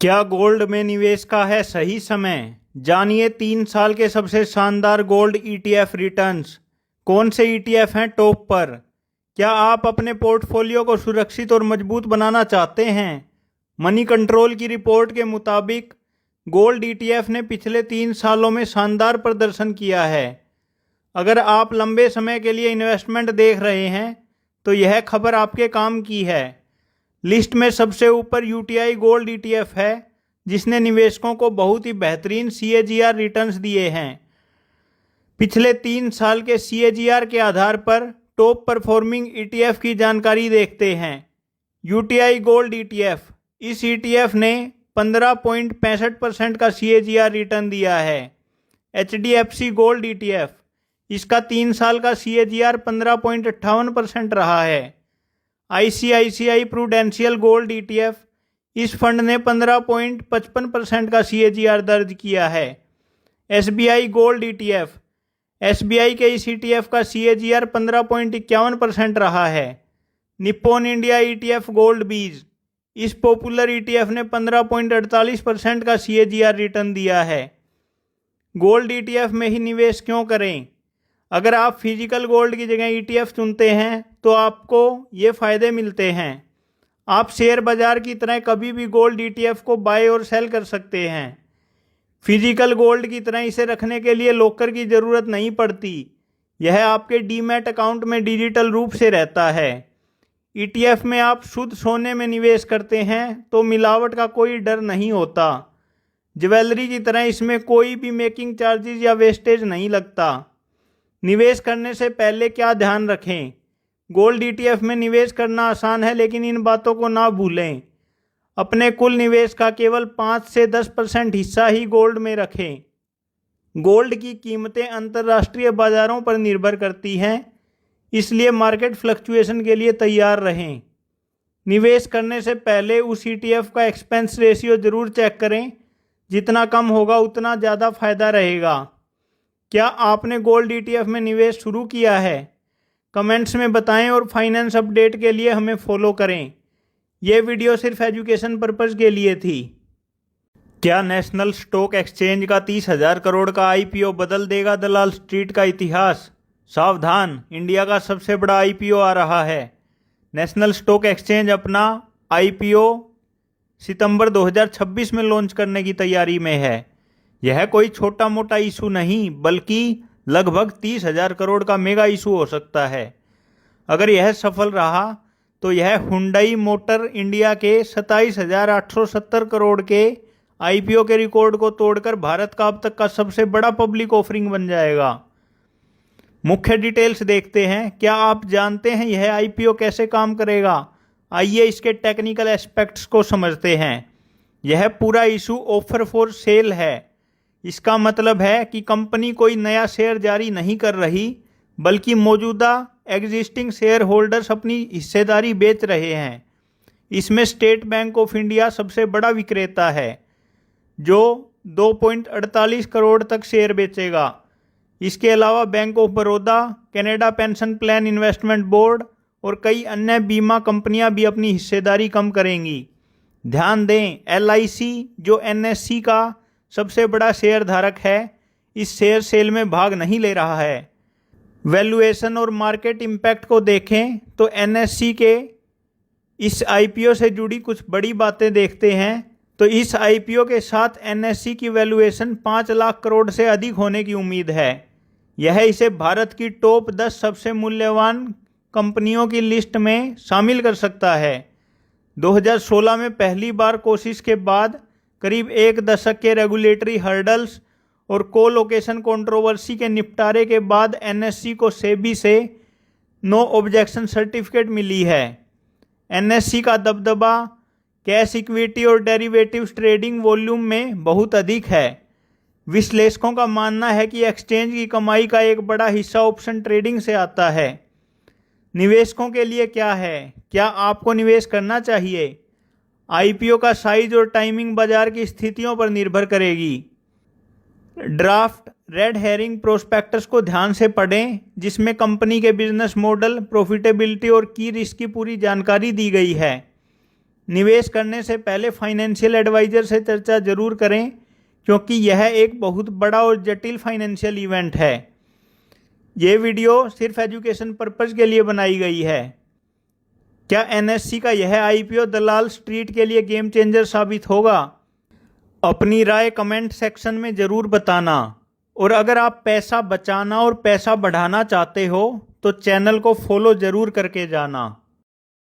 क्या गोल्ड में निवेश का है सही समय? जानिए 3 साल के सबसे शानदार गोल्ड ईटीएफ रिटर्न्स। कौन से ईटीएफ हैं टॉप पर? क्या आप अपने पोर्टफोलियो को सुरक्षित और मजबूत बनाना चाहते हैं? मनी कंट्रोल की रिपोर्ट के मुताबिक गोल्ड ईटीएफ ने पिछले 3 सालों में शानदार प्रदर्शन किया है। अगर आप लंबे समय के लिए इन्वेस्टमेंट देख रहे हैं तो यह खबर आपके काम की है। लिस्ट में सबसे ऊपर यूटीआई गोल्ड ईटीएफ है, जिसने निवेशकों को बहुत ही बेहतरीन सीएजीआर रिटर्न्स दिए हैं। पिछले 3 साल के सीएजीआर के आधार पर टॉप परफॉर्मिंग ईटीएफ की जानकारी देखते हैं। यूटीआई गोल्ड ईटीएफ, इस ईटीएफ ने 15.65% का सीएजीआर रिटर्न दिया है। एचडीएफसी गोल्ड ईटीएफ, इसका 3 साल का सीएजीआर 15.58% रहा है। आईसीआईसीआई प्रूडेंशियल गोल्ड ईटीएफ, इस फंड ने 15.55% का सीएजीआर दर्ज किया है। एसबीआई गोल्ड ईटीएफ, एसबीआई के इस ईटीएफ का सीएजीआर 15.51% रहा है। निप्पॉन इंडिया ईटीएफ गोल्ड बीज, इस पॉपुलर ईटीएफ ने 15.48% का सीएजीआर रिटर्न दिया है। गोल्ड ईटीएफ में ही निवेश क्यों करें? अगर आप फिजिकल गोल्ड की जगह ईटीएफ चुनते हैं तो आपको ये फ़ायदे मिलते हैं। आप शेयर बाजार की तरह कभी भी गोल्ड ईटीएफ को बाय और सेल कर सकते हैं। फिजिकल गोल्ड की तरह इसे रखने के लिए लॉकर की ज़रूरत नहीं पड़ती। यह आपके डीमैट अकाउंट में डिजिटल रूप से रहता है। ईटीएफ में आप शुद्ध सोने में निवेश करते हैं तो मिलावट का कोई डर नहीं होता। ज्वेलरी की तरह इसमें कोई भी मेकिंग चार्जेस या वेस्टेज नहीं लगता। निवेश करने से पहले क्या ध्यान रखें? गोल्ड ईटीएफ में निवेश करना आसान है, लेकिन इन बातों को ना भूलें। अपने कुल निवेश का केवल 5 से 10% हिस्सा ही गोल्ड में रखें। गोल्ड की कीमतें अंतर्राष्ट्रीय बाजारों पर निर्भर करती हैं, इसलिए मार्केट फ्लक्चुएशन के लिए तैयार रहें। निवेश करने से पहले उस ईटीएफ का एक्सपेंस रेशियो ज़रूर चेक करें। जितना कम होगा उतना ज़्यादा फायदा रहेगा। क्या आपने गोल्ड ईटीएफ में निवेश शुरू किया है? कमेंट्स में बताएं और फाइनेंस अपडेट के लिए हमें फॉलो करें। यह वीडियो सिर्फ एजुकेशन पर्पज़ के लिए थी। क्या नेशनल स्टॉक एक्सचेंज का 30,000 करोड़ का आईपीओ बदल देगा दलाल स्ट्रीट का इतिहास? सावधान, इंडिया का सबसे बड़ा आईपीओ आ रहा है। नेशनल स्टॉक एक्सचेंज अपना आईपीओ सितंबर 2026 में लॉन्च करने की तैयारी में है। यह कोई छोटा मोटा इशू नहीं, बल्कि लगभग 30,000 करोड़ का मेगा इशू हो सकता है। अगर यह सफल रहा तो यह हुंडई मोटर इंडिया के 27,870 करोड़ के आईपीओ के रिकॉर्ड को तोड़कर भारत का अब तक का सबसे बड़ा पब्लिक ऑफरिंग बन जाएगा। मुख्य डिटेल्स देखते हैं। क्या आप जानते हैं यह आईपीओ कैसे काम करेगा? आइए इसके टेक्निकल एस्पेक्ट्स को समझते हैं। यह पूरा इशू ऑफर फॉर सेल है। इसका मतलब है कि कंपनी कोई नया शेयर जारी नहीं कर रही, बल्कि मौजूदा एग्जिस्टिंग शेयर होल्डर्स अपनी हिस्सेदारी बेच रहे हैं। इसमें स्टेट बैंक ऑफ इंडिया सबसे बड़ा विक्रेता है, जो 2.48 करोड़ तक शेयर बेचेगा। इसके अलावा bank of Baroda, Canada pension plan investment board और कई अन्य बीमा कंपनियां भी अपनी हिस्सेदारी कम करेंगी। ध्यान दें, एलआईसी जो एनएससी का सबसे बड़ा शेयर धारक है, इस शेयर सेल में भाग नहीं ले रहा है। वैल्यूएशन और मार्केट इम्पैक्ट को देखें तो एनएससी के इस आईपीओ से जुड़ी कुछ बड़ी बातें देखते हैं तो इस आईपीओ के साथ एनएससी की वैल्यूएशन 5 लाख करोड़ से अधिक होने की उम्मीद है। यह इसे भारत की टॉप 10 सबसे मूल्यवान कंपनियों की लिस्ट में शामिल कर सकता है। 2016 में पहली बार कोशिश के बाद करीब 1 दशक के रेगुलेटरी हर्डल्स और कोलोकेशन कंट्रोवर्सी के निपटारे के बाद एनएससी को सेबी से नो ऑब्जेक्शन सर्टिफिकेट मिली है। एनएससी का दबदबा कैश इक्विटी और डेरिवेटिव्स ट्रेडिंग वॉल्यूम में बहुत अधिक है। विश्लेषकों का मानना है कि एक्सचेंज की कमाई का एक बड़ा हिस्सा ऑप्शन ट्रेडिंग से आता है। निवेशकों के लिए क्या है? क्या आपको निवेश करना चाहिए? आईपीओ का साइज और टाइमिंग बाजार की स्थितियों पर निर्भर करेगी। ड्राफ्ट रेड हेरिंग प्रोस्पेक्टस को ध्यान से पढ़ें, जिसमें कंपनी के बिजनेस मॉडल, प्रॉफिटेबिलिटी और की रिस्क की पूरी जानकारी दी गई है। निवेश करने से पहले फाइनेंशियल एडवाइजर से चर्चा जरूर करें, क्योंकि यह एक बहुत बड़ा और जटिल फाइनेंशियल इवेंट है। ये वीडियो सिर्फ एजुकेशन पर्पज के लिए बनाई गई है। क्या एनएससी का यह आईपीओ दलाल स्ट्रीट के लिए गेम चेंजर साबित होगा? अपनी राय कमेंट सेक्शन में जरूर बताना। और अगर आप पैसा बचाना और पैसा बढ़ाना चाहते हो तो चैनल को फॉलो जरूर करके जाना।